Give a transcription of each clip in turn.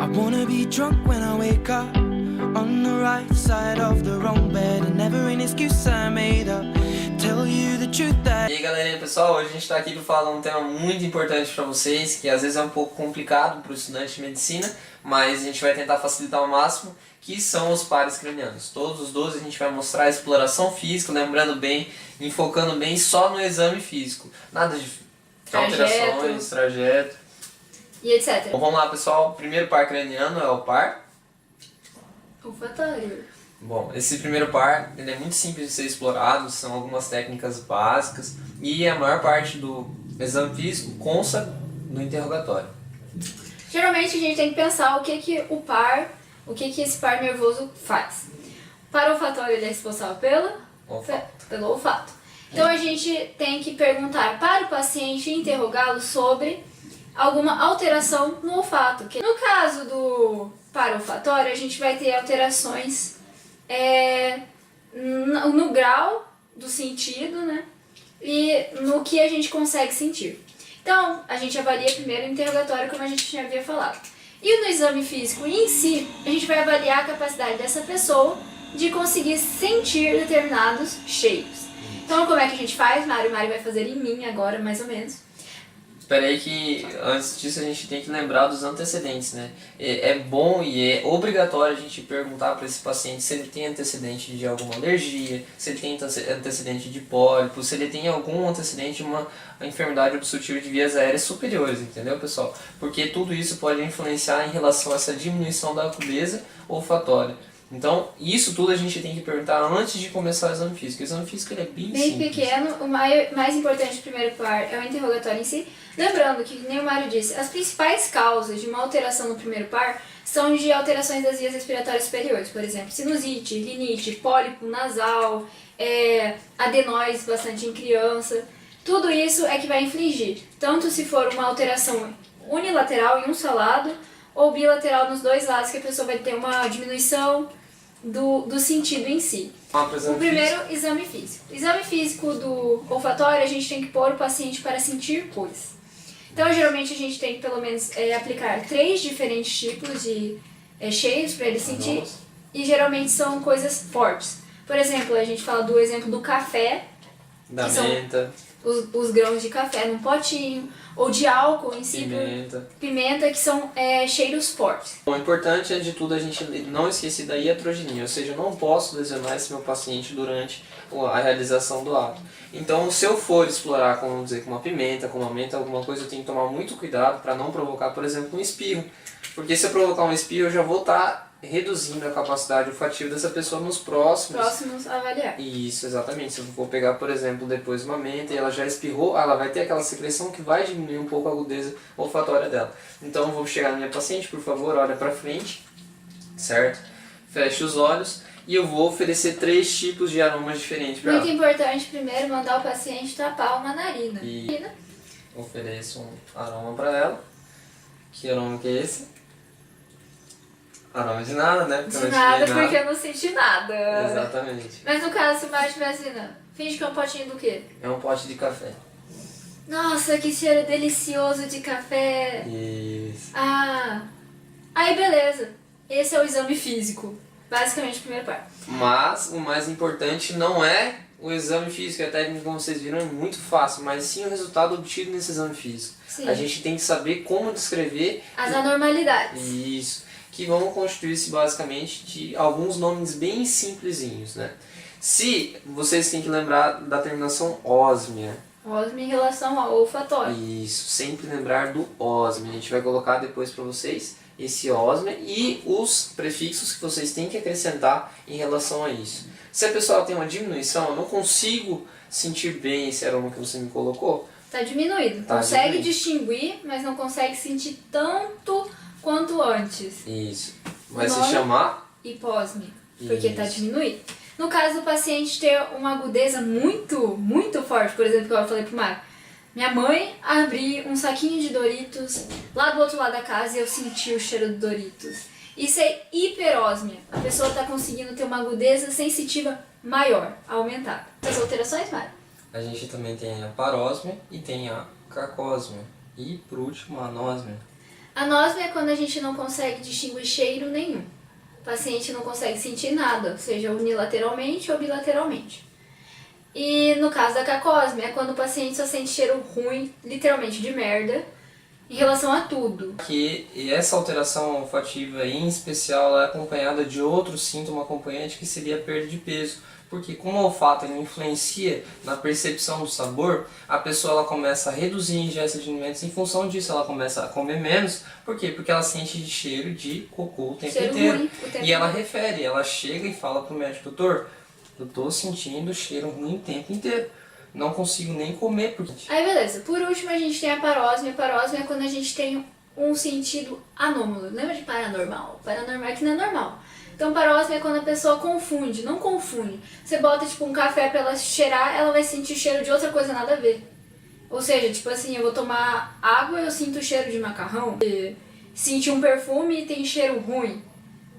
I wanna be drunk when I wake up, on the right side of the wrong bed, and never an excuse I made up. Tell you the truth that... E aí galerinha, pessoal, hoje a gente está aqui para falar um tema muito importante para vocês, que às vezes é um pouco complicado para o estudante de medicina, mas a gente vai tentar facilitar ao máximo, que são os pares cranianos. Todos os 12 a gente vai mostrar a exploração física, lembrando bem, enfocando bem só no exame físico. Nada de alterações, trajeto e etc. Bom, vamos lá pessoal, o primeiro par craniano é o par olfatório. Bom, esse primeiro par ele é muito simples de ser explorado, são algumas técnicas básicas e a maior parte do exame físico consta no interrogatório. Geralmente a gente tem que pensar o que que esse par nervoso faz. O par olfatório ele é responsável pelo olfato. Então a gente tem que perguntar para o paciente e interrogá-lo sobre alguma alteração no olfato. No caso do par olfatório, a gente vai ter alterações no grau do sentido, né? E no que a gente consegue sentir. Então, a gente avalia primeiro o interrogatório, como a gente já havia falado. E no exame físico em si, a gente vai avaliar a capacidade dessa pessoa de conseguir sentir determinados cheiros. Então, como é que a gente faz? Mário vai fazer em mim agora, mais ou menos. Espera aí que antes disso a gente tem que lembrar dos antecedentes, né? É bom e é obrigatório a gente perguntar para esse paciente se ele tem antecedente de alguma alergia, se ele tem antecedente de pólipo, se ele tem algum antecedente de uma enfermidade obstrutiva de vias aéreas superiores, entendeu, pessoal? Porque tudo isso pode influenciar em relação a essa diminuição da agudeza olfatória. Então, isso tudo a gente tem que perguntar antes de começar o exame físico. O exame físico ele é bem simples. Pequeno, o mais importante do primeiro par é o interrogatório em si. Lembrando que, nem o Mário disse, as principais causas de uma alteração no primeiro par são de alterações das vias respiratórias superiores. Por exemplo, sinusite, rinite, pólipo nasal, adenóis bastante em criança. Tudo isso é que vai infligir, tanto se for uma alteração unilateral em um só lado, ou bilateral nos dois lados, que a pessoa vai ter uma diminuição do sentido em si. O primeiro, exame físico. Exame físico do olfatório, a gente tem que pôr o paciente para sentir coisas. Então, geralmente, a gente tem que, pelo menos, aplicar 3 diferentes tipos de cheiros para ele sentir. E, geralmente, são coisas fortes. Por exemplo, a gente fala do exemplo do café. Da menta. Os grãos de café num potinho, ou de álcool em si, pimenta, que são cheiros fortes. O importante é de tudo a gente não esquecer da iatrogenia, ou seja, eu não posso lesionar esse meu paciente durante a realização do ato. Então, se eu for explorar, como vamos dizer, com uma pimenta, com uma menta, alguma coisa, eu tenho que tomar muito cuidado para não provocar, por exemplo, um espirro. Porque se eu provocar um espirro, eu já vou estar reduzindo a capacidade olfativa dessa pessoa nos próximos a avaliar. Isso, exatamente. Se eu for pegar, por exemplo, depois uma menta e ela já espirrou, ela vai ter aquela secreção que vai diminuir um pouco a agudeza olfatória dela. Então eu vou chegar na minha paciente, por favor, olha pra frente, certo? Feche os olhos e eu vou oferecer 3 tipos de aromas diferentes para ela. Muito importante primeiro mandar o paciente tapar uma narina. E ofereço um aroma para ela. Que aroma que é esse? Aroma de nada, né? De nada, porque eu não senti nada. Exatamente. Mas no caso, se o Mário estivesse assim, finge que é um potinho do quê? É um pote de café. Nossa, que cheiro delicioso de café. Isso. Aí beleza. Esse é o exame físico. Basicamente o primeiro par. Mas o mais importante não é o exame físico. A técnica, como vocês viram, é muito fácil. Mas sim o resultado obtido nesse exame físico. Sim. A gente tem que saber como descrever as anormalidades. Isso. Que vão constituir-se basicamente de alguns nomes bem simplesinhos, né? Se vocês têm que lembrar da terminação ósmia. Ósmia em relação ao olfatório. Isso, sempre lembrar do ósmia. A gente vai colocar depois para vocês esse ósmia e os prefixos que vocês têm que acrescentar em relação a isso. Se a pessoa tem uma diminuição, eu não consigo sentir bem esse aroma que você me colocou. Está diminuído. Consegue distinguir, mas não consegue sentir tanto quanto antes. Isso. Vai se chamar hiposmia, porque está diminuído. No caso do paciente ter uma agudeza muito forte, por exemplo, que eu falei pro Mário, minha mãe abriu um saquinho de Doritos lá do outro lado da casa e eu senti o cheiro do Doritos. Isso é hiperósmia. A pessoa está conseguindo ter uma agudeza sensitiva maior, aumentada. As alterações, Mário? A gente também tem a parósmia e tem a cacósmia. E por último a anósmia. Anósmia é quando a gente não consegue distinguir cheiro nenhum. O paciente não consegue sentir nada, seja unilateralmente ou bilateralmente. E no caso da cacósmia, é quando o paciente só sente cheiro ruim, literalmente de merda, em relação a tudo. E essa alteração olfativa, em especial, ela é acompanhada de outro síntoma acompanhante, que seria a perda de peso. Porque como o olfato ele influencia na percepção do sabor, a pessoa ela começa a reduzir a ingesta de alimentos. Em função disso, ela começa a comer menos. Por quê? Porque ela sente de cheiro de cocô o tempo Cheiro inteiro. ruim o tempo E ela inteiro. refere, ela chega e fala pro médico: doutor, eu tô sentindo cheiro ruim o tempo inteiro. Não consigo nem comer. Porque... Aí beleza, por último a gente tem a parósmia. A parósmia é quando a gente tem um sentido anômalo. Lembra de paranormal? Paranormal é que não é normal. Então parósmia é quando a pessoa confunde, não confunde. Você bota tipo um café pra ela cheirar, ela vai sentir cheiro de outra coisa nada a ver. Ou seja, tipo assim, eu vou tomar água e eu sinto o cheiro de macarrão. Sentir um perfume e tem cheiro ruim.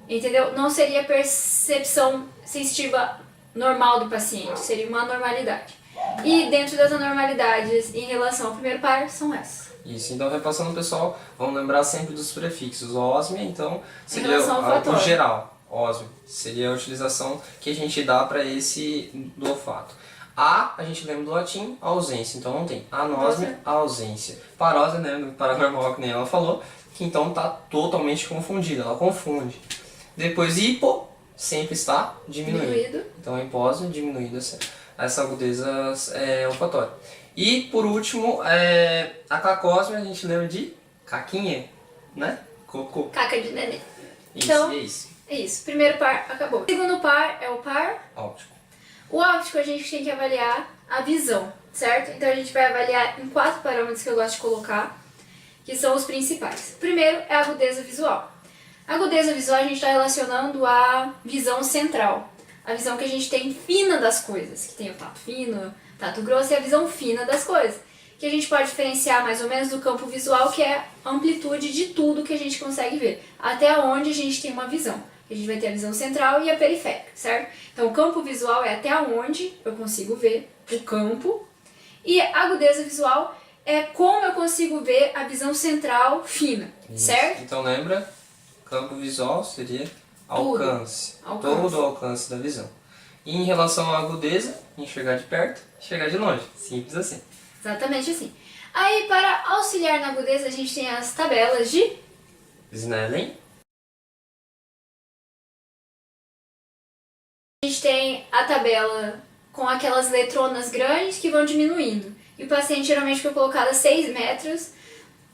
Entendeu? Não seria percepção sensitiva normal do paciente, seria uma anormalidade. E dentro das anormalidades em relação ao primeiro par, são essas. Isso, então repassando pessoal, vamos lembrar sempre dos prefixos. Ósmia, então, seria relação ao o olfatório. geral. Ósmio seria a utilização que a gente dá para esse do olfato. A gente lembra do latim, ausência, então não tem. Anósmia, ausência. Parósia, né, paranormal, que nem ela falou, que então está totalmente confundida, ela confunde. Depois hipo, sempre está diminuído. Então hipósmia, diminuída essa agudeza olfatória. E por último, a cacósmia, a gente lembra de caquinha, né? Cocô. Caca de neném. Isso, Então, é isso. é isso. Primeiro par, acabou. Segundo par é o par. Óptico. O óptico a gente tem que avaliar a visão, certo? Então a gente vai avaliar em 4 parâmetros que eu gosto de colocar, que são os principais. Primeiro é a agudeza visual. A agudeza visual a gente está relacionando à visão central. A visão que a gente tem fina das coisas, que tem o tato fino, tato grosso e a visão fina das coisas. Que a gente pode diferenciar mais ou menos do campo visual, que é a amplitude de tudo que a gente consegue ver. Até onde a gente tem uma visão. A gente vai ter a visão central e a periférica, certo? Então o campo visual é até onde eu consigo ver o campo. E a agudeza visual é como eu consigo ver a visão central fina, Isso. certo? Então lembra, campo visual seria alcance. Alcance. Todo o alcance da visão. E em relação à agudeza, enxergar de perto, enxergar de longe. Simples assim. Exatamente assim. Aí, para auxiliar na agudeza, a gente tem as tabelas de Snellen. A gente tem a tabela com aquelas letronas grandes que vão diminuindo. E o paciente geralmente foi colocado a 6 metros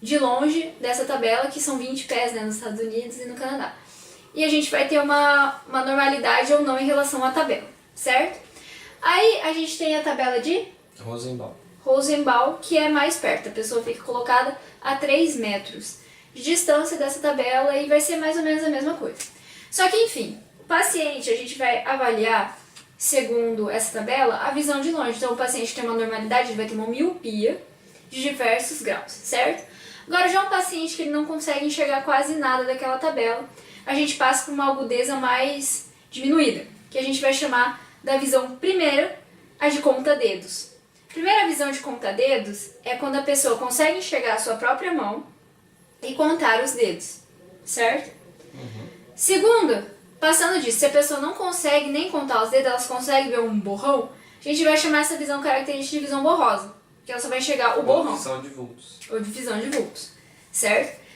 de longe dessa tabela, que são 20 pés, né, nos Estados Unidos e no Canadá. E a gente vai ter uma normalidade ou não em relação à tabela, certo? Aí a gente tem a tabela de Rosenbaum, que é mais perto. A pessoa fica colocada a 3 metros de distância dessa tabela e vai ser mais ou menos a mesma coisa. Só que, enfim, o paciente, a gente vai avaliar, segundo essa tabela, a visão de longe. Então, o paciente tem uma normalidade, ele vai ter uma miopia de diversos graus, certo? Agora, já um paciente que ele não consegue enxergar quase nada daquela tabela, a gente passa por uma agudeza mais diminuída, que a gente vai chamar da visão primeira, a de conta-dedos. Primeira visão de conta-dedos é quando a pessoa consegue enxergar a sua própria mão e contar os dedos, certo? Segunda, passando disso, se a pessoa não consegue nem contar os dedos, ela consegue ver um borrão, a gente vai chamar essa visão característica de visão borrosa, que ela só vai enxergar o borrão. Visão de vultos. Ou de visão de vultos, certo?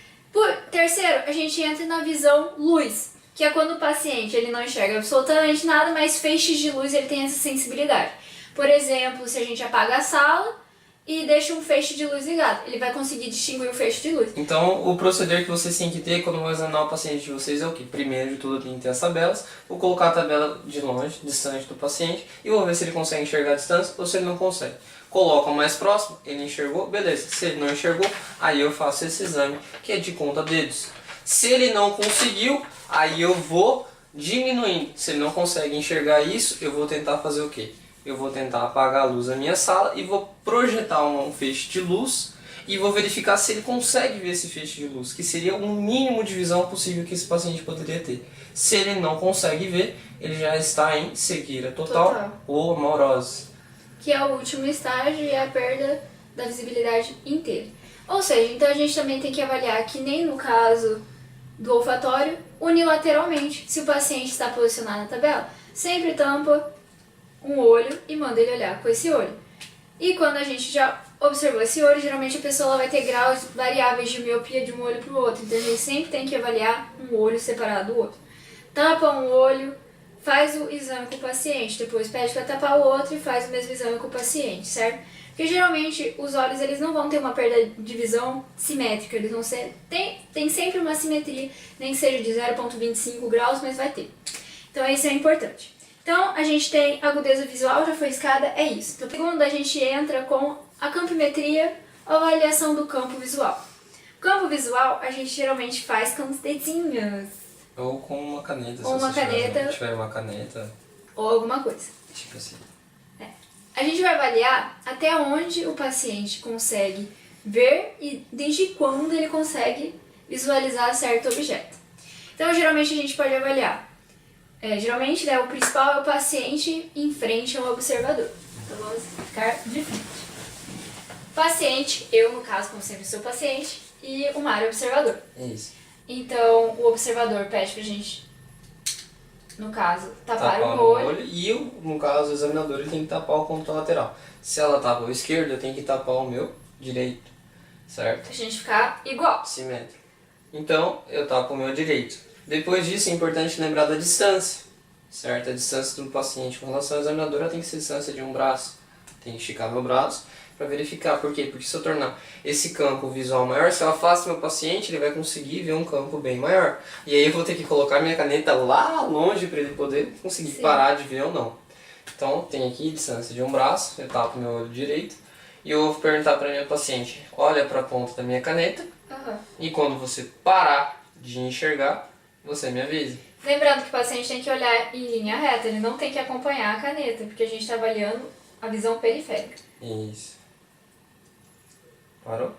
Terceiro, a gente entra na visão luz, que é quando o paciente ele não enxerga absolutamente nada, mas feixes de luz ele tem essa sensibilidade. Por exemplo, se a gente apaga a sala e deixa um feixe de luz ligado, ele vai conseguir distinguir o feixe de luz. Então, o proceder que vocês têm que ter quando vão examinar o paciente de vocês é o quê? Primeiro de tudo, tem que ter as tabelas. Vou colocar a tabela de longe, distante do paciente, e vou ver se ele consegue enxergar a distância ou se ele não consegue. Coloco o mais próximo, ele enxergou, beleza. Se ele não enxergou, aí eu faço esse exame, que é de conta-dedos. Se ele não conseguiu, aí eu vou diminuindo. Se ele não consegue enxergar isso, eu vou tentar fazer o quê? Eu vou tentar apagar a luz da minha sala e vou projetar um feixe de luz e vou verificar se ele consegue ver esse feixe de luz, que seria o mínimo de visão possível que esse paciente poderia ter. Se ele não consegue ver, ele já está em cegueira total. Ou amorose. Que é o último estágio e é a perda da visibilidade inteira. Ou seja, então a gente também tem que avaliar que nem no caso do olfatório, unilateralmente, se o paciente está posicionado na tabela, sempre tampa um olho e manda ele olhar com esse olho. E quando a gente já observou esse olho, geralmente a pessoa vai ter graus variáveis de miopia de um olho para o outro, então a gente sempre tem que avaliar um olho separado do outro. Tampa um olho, faz o exame com o paciente, depois pede para tapar o outro e faz o mesmo exame com o paciente, certo? Porque geralmente os olhos eles não vão ter uma perda de visão simétrica, eles vão ser... Tem sempre uma simetria, nem que seja de 0,25 graus, mas vai ter. Então isso é importante. Então a gente tem agudeza visual, já foi escada, é isso. Então segundo a gente entra com a campimetria, a avaliação do campo visual. Campo visual a gente geralmente faz com os dedinhos. Ou com uma caneta, Ou uma caneta. Se tiver uma caneta. Ou alguma coisa. Tipo assim. A gente vai avaliar até onde o paciente consegue ver e desde quando ele consegue visualizar certo objeto. Então, geralmente a gente pode avaliar. Geralmente, o principal é o paciente em frente ao observador. Então, vamos ficar de frente. Paciente, eu no caso, como sempre, sou paciente, e o Mário é observador. É isso. Então, o observador pede pra gente, no caso, tapar o o olho. olho. E, no caso, o examinador ele tem que tapar o ponto lateral. Se ela tapa o esquerdo, eu tenho que tapar o meu direito. Certo? Pra gente ficar igual. Simétrico. Então, eu tapo o meu direito. Depois disso, é importante lembrar da distância. Certo? A distância do paciente com relação ao examinador tem que ser a distância de um braço. Tem que esticar meu braço para verificar. Por quê? Porque se eu tornar esse campo visual maior, se eu afasto meu paciente, ele vai conseguir ver um campo bem maior. E aí eu vou ter que colocar minha caneta lá longe para ele poder conseguir parar de ver ou não. Então, tem aqui distância de um braço, eu tapo meu olho direito. E eu vou perguntar para minha paciente, olha para a ponta da minha caneta. E quando você parar de enxergar, você me avisa. Lembrando que o paciente tem que olhar em linha reta, ele não tem que acompanhar a caneta, porque a gente está avaliando a visão periférica. Isso. Parou?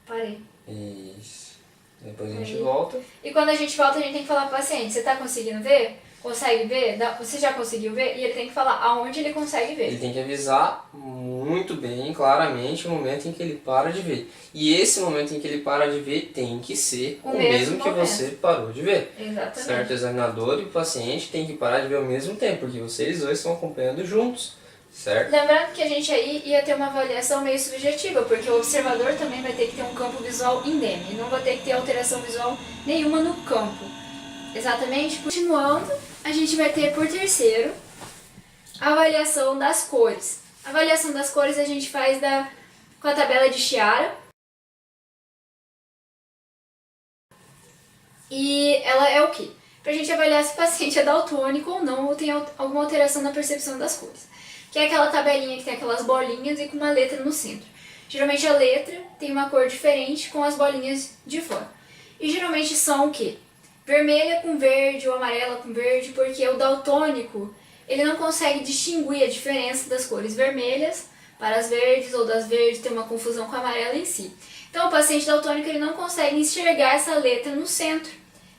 Parei. Isso. Depois a gente Aí. volta. E quando a gente volta, a gente tem que falar pro paciente, você está conseguindo ver? Consegue ver? Você já conseguiu ver? E ele tem que falar aonde ele consegue ver. Ele tem que avisar muito bem, claramente, o momento em que ele para de ver. E esse momento em que ele para de ver tem que ser o mesmo que momento. você parou de ver. Exatamente. Certo? O examinador e o paciente têm que parar de ver ao mesmo tempo, porque vocês dois estão acompanhando juntos. Certo? Lembrando que a gente aí ia ter uma avaliação meio subjetiva, porque o observador também vai ter que ter um campo visual indene, e não vai ter que ter alteração visual nenhuma no campo. Exatamente. Continuando, a gente vai ter por terceiro a avaliação das cores. A avaliação das cores a gente faz com a tabela de Chiara. E ela é o quê? Pra gente avaliar se o paciente é daltônico ou não, ou tem alguma alteração na percepção das cores. Que é aquela tabelinha que tem aquelas bolinhas e com uma letra no centro. Geralmente a letra tem uma cor diferente com as bolinhas de fora. E geralmente são o quê? Vermelha com verde ou amarela com verde, porque o daltônico ele não consegue distinguir a diferença das cores vermelhas para as verdes ou das verdes, tem uma confusão com a amarela em si. Então o paciente daltônico ele não consegue enxergar essa letra no centro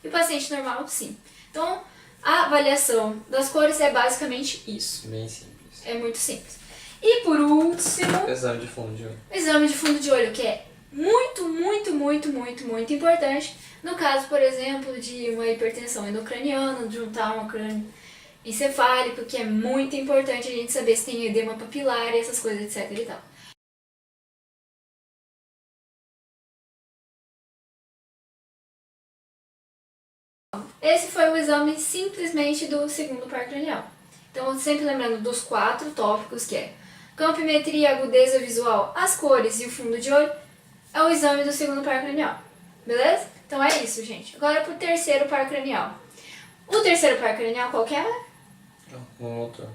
e o paciente normal sim. Então a avaliação das cores é basicamente isso. Bem simples. É muito simples. E por último, Exame de fundo de olho. o exame de fundo de olho, que é muito, muito, muito, muito, muito importante. No caso, por exemplo, de uma hipertensão endocraniana, de juntar um crânio encefálico, que é muito importante a gente saber se tem edema papilar e essas coisas, etc e tal. Esse foi o exame simplesmente do segundo par cranial. Então, sempre lembrando dos 4 tópicos, que é campimetria, agudeza visual, as cores e o fundo de olho, é o exame do segundo par cranial. Beleza? Então é isso, gente. Agora pro terceiro par cranial. O terceiro par cranial qual que é? O motor.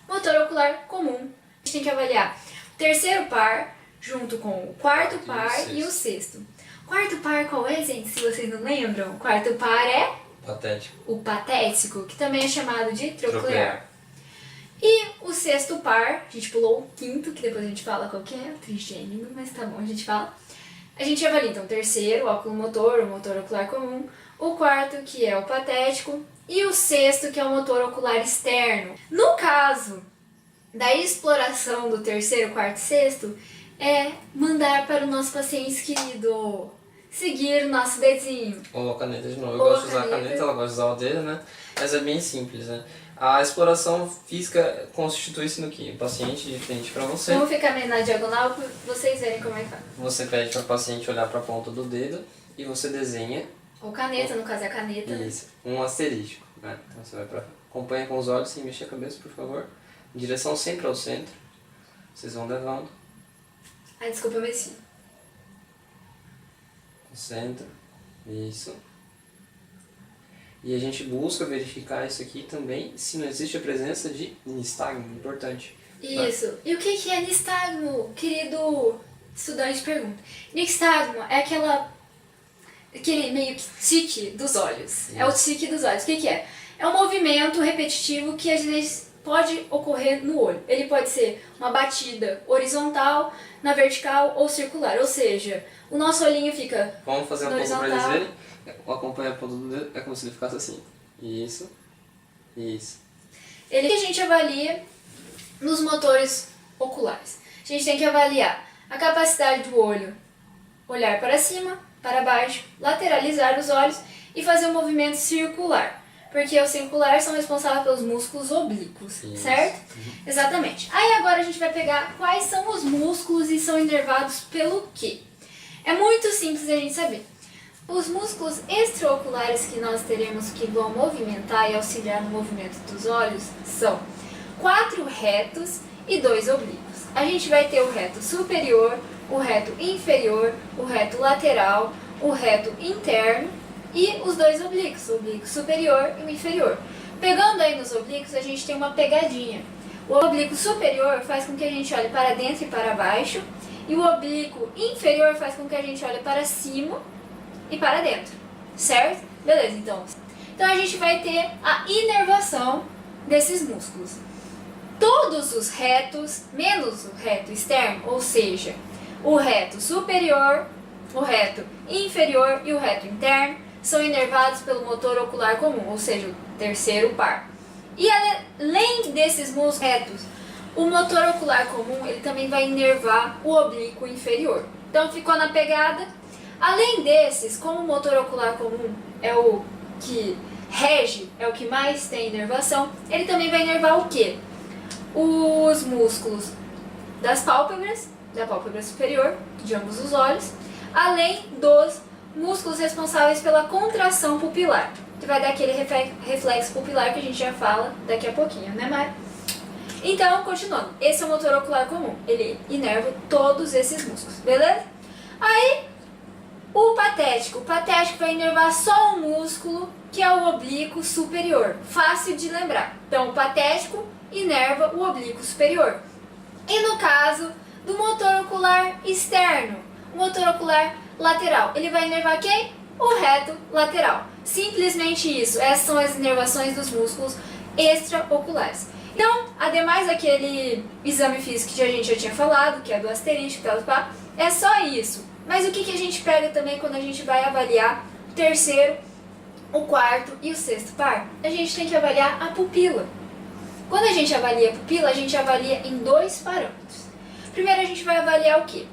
Motor ocular comum. A gente tem que avaliar o terceiro par junto com o quarto par e o sexto. Quarto par qual é, gente? Se vocês não lembram, o quarto par é Patético. o patético, que também é chamado de troclear. E o sexto par, a gente pulou o quinto, que depois a gente fala qual que é, o trigêmeo, mas tá bom, a gente fala. A gente avalia então o terceiro, o óculo motor, o motor ocular comum, o quarto, que é o patético, e o sexto, que é o motor ocular externo. No caso da exploração do terceiro, quarto e sexto é mandar para o nosso paciente querido seguir o nosso dedinho. Ou a caneta de novo. Eu Ou gosto de usar a caneta. caneta, ela gosta de usar o dedo, né? Mas é bem simples, né? A exploração física constitui-se no que? O paciente de frente para você. Vamos ficar meio na diagonal para vocês verem como é que faz. Você pede para o paciente olhar para a ponta do dedo e você desenha Ou caneta, no caso é a caneta. isso, um asterisco, né? Então você vai para acompanha com os olhos sem mexer a cabeça, por favor. Em direção sempre ao centro. Vocês vão levando. Ai, desculpa, eu mexi. No centro. Isso. E a gente busca verificar isso aqui também, se não existe a presença de nistagmo, importante. Isso. E o que é nistagmo? Querido estudante pergunta. Nistagmo é aquele meio que tique dos olhos. É o tique dos olhos. O que é? É um movimento repetitivo que às vezes pode ocorrer no olho. Ele pode ser uma batida horizontal, na vertical ou circular. Ou seja, o nosso olhinho fica Vamos fazer no uma ponta para eles horizontal. verem. Acompanha a ponta do dedo, é como se ele ficasse assim. Isso. Isso. Ele que a gente avalia nos motores oculares. A gente tem que avaliar a capacidade do olho olhar para cima, para baixo, lateralizar os olhos e fazer um movimento circular. Porque os circulares são responsáveis pelos músculos oblíquos, Isso. certo? Exatamente. Aí agora a gente vai pegar quais são os músculos e são inervados pelo quê? É muito simples a gente saber. Os músculos extraoculares que nós teremos que vão movimentar e auxiliar no movimento dos olhos são 4 retos e 2 oblíquos. A gente vai ter o reto superior, o reto inferior, o reto lateral, o reto interno e os 2 oblíquos, o oblíquo superior e o inferior. Pegando aí nos oblíquos, a gente tem uma pegadinha. O oblíquo superior faz com que a gente olhe para dentro e para baixo, e o oblíquo inferior faz com que a gente olhe para cima e para dentro, certo? Beleza, então a gente vai ter a inervação desses músculos. Todos os retos, menos o reto externo, ou seja, o reto superior, o reto inferior e o reto interno, são inervados pelo motor ocular comum, ou seja, o terceiro par. E além desses músculos retos, o motor ocular comum ele também vai inervar o oblíquo inferior. Então ficou na pegada. Além desses, como o motor ocular comum é o que rege, é o que mais tem inervação, ele também vai inervar o quê? Os músculos das pálpebras, da pálpebra superior, de ambos os olhos, além dos músculos responsáveis pela contração pupilar, que vai dar aquele reflexo pupilar que a gente já fala daqui a pouquinho, né, Mari? Então, continuando, esse é o motor ocular comum, ele inerva todos esses músculos, beleza? Aí, o patético vai inervar só um músculo, que é o oblíquo superior, fácil de lembrar. Então, o patético inerva o oblíquo superior. E no caso do motor ocular externo, o motor ocular lateral, ele vai inervar quem? O reto lateral. Simplesmente isso, essas são as inervações dos músculos extraoculares. Então, ademais daquele exame físico que a gente já tinha falado, que é do asterisco, tal, é só isso. Mas o que a gente pega também quando a gente vai avaliar o terceiro, o quarto e o sexto par? A gente tem que avaliar a pupila. Quando a gente avalia a pupila, a gente avalia em 2 parâmetros. Primeiro a gente vai avaliar o quê?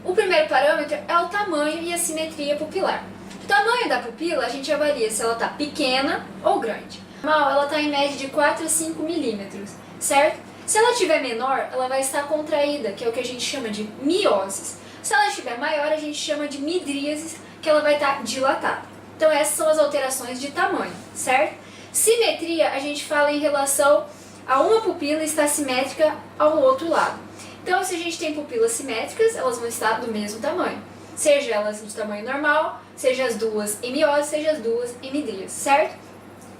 O primeiro parâmetro é o tamanho e a simetria pupilar. O tamanho da pupila a gente avalia se ela está pequena ou grande. Normal, ela está em média de 4 a 5 milímetros, certo? Se ela estiver menor, ela vai estar contraída, que é o que a gente chama de mioses. Se ela estiver maior, a gente chama de midríasis, que ela vai estar dilatada. Então essas são as alterações de tamanho, certo? Simetria a gente fala em relação a uma pupila estar simétrica ao outro lado. Então se a gente tem pupilas simétricas, elas vão estar do mesmo tamanho. Seja elas de tamanho normal, seja as duas em miose, seja as duas em midríase, certo?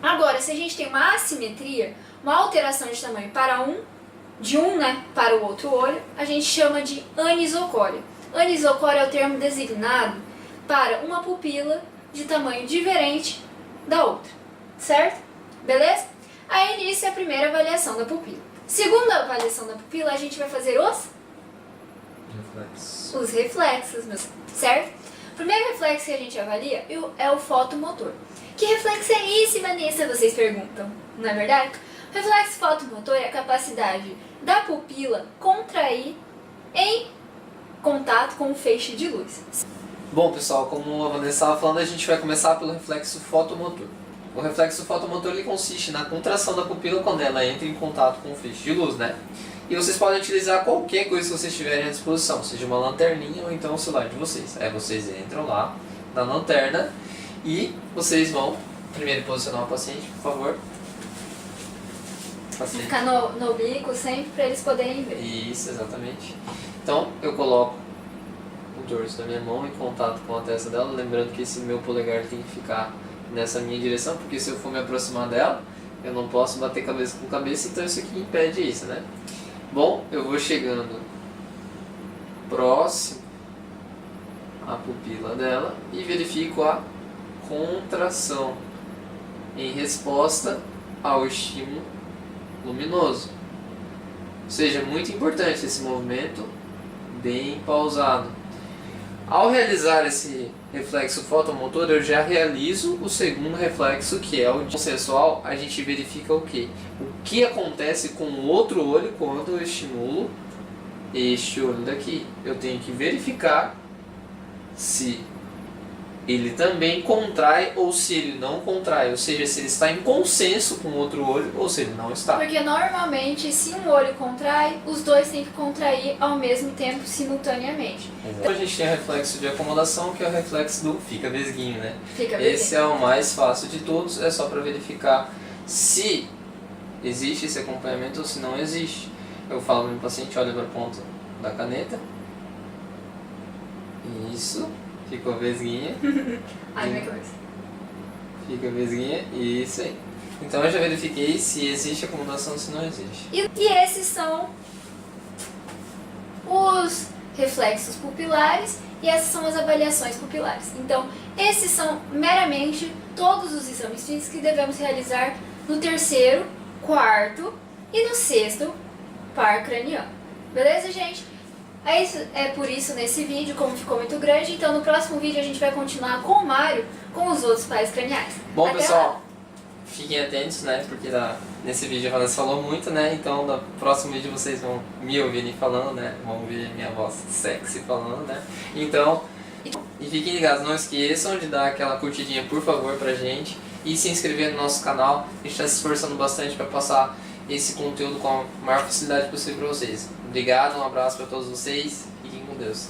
Agora, se a gente tem uma assimetria, uma alteração de tamanho para para o outro olho, a gente chama de anisocória. Anisocória é o termo designado para uma pupila de tamanho diferente da outra, certo? Beleza? Aí nisso é a primeira avaliação da pupila. Segunda avaliação da pupila, a gente vai fazer os reflexos, certo? O primeiro reflexo que a gente avalia é o fotomotor. Que reflexo é esse, Vanessa? Vocês perguntam, não é verdade? Reflexo fotomotor é a capacidade da pupila contrair em contato com o feixe de luz. Bom, pessoal, como a Vanessa estava falando, a gente vai começar pelo reflexo fotomotor. O reflexo fotomotor ele consiste na contração da pupila quando ela entra em contato com o feixe de luz, né? E vocês podem utilizar qualquer coisa que vocês tiverem à disposição, seja uma lanterninha ou então o celular de vocês. Aí vocês entram lá na lanterna e vocês vão primeiro posicionar o paciente, por favor. Paciente. Ficar no oblíquo sempre para eles poderem ver. Isso, exatamente. Então eu coloco o dorso da minha mão em contato com a testa dela, lembrando que esse meu polegar tem que ficar nessa minha direção, porque se eu for me aproximar dela, eu não posso bater cabeça com cabeça, então isso aqui impede isso, né? Bom, eu vou chegando próximo à pupila dela e verifico a contração em resposta ao estímulo luminoso. Ou seja, muito importante esse movimento bem pausado. Ao realizar esse reflexo fotomotor, eu já realizo o segundo reflexo, que é o consensual. A gente verifica o quê? O que acontece com o outro olho quando eu estimulo este olho daqui. Eu tenho que verificar se ele também contrai ou se ele não contrai, ou seja, se ele está em consenso com o outro olho ou se ele não está. Porque normalmente, se um olho contrai, os dois têm que contrair ao mesmo tempo, simultaneamente. Então a gente tem o reflexo de acomodação, que é o reflexo do fica vesguinho, né? Fica Esse é o mais fácil de todos, é só para verificar se existe esse acompanhamento ou se não existe. Eu falo para o meu paciente, olha para a ponta da caneta. Isso. Ficou vesguinha. Ai, minha cabeça. Fica vesguinha. Isso aí. Então eu já verifiquei se existe acomodação ou se não existe. E esses são os reflexos pupilares e essas são as avaliações pupilares. Então, esses são meramente todos os exames físicos que devemos realizar no terceiro, quarto e no sexto par craniano. Beleza, gente? É por isso nesse vídeo, como ficou muito grande, então no próximo vídeo a gente vai continuar com o Mário com os outros pares craniais. Bom, Até pessoal, lá. fiquem atentos, né? Porque nesse vídeo a Vanessa falou muito, né? Então no próximo vídeo vocês vão me ouvirem falando, né? Vão ouvir minha voz sexy falando, né? Então, e fiquem ligados, não esqueçam de dar aquela curtidinha, por favor, pra gente. E se inscrever no nosso canal. A gente está se esforçando bastante para passar esse conteúdo com a maior facilidade possível para vocês. Obrigado, um abraço para todos vocês. Fiquem com Deus.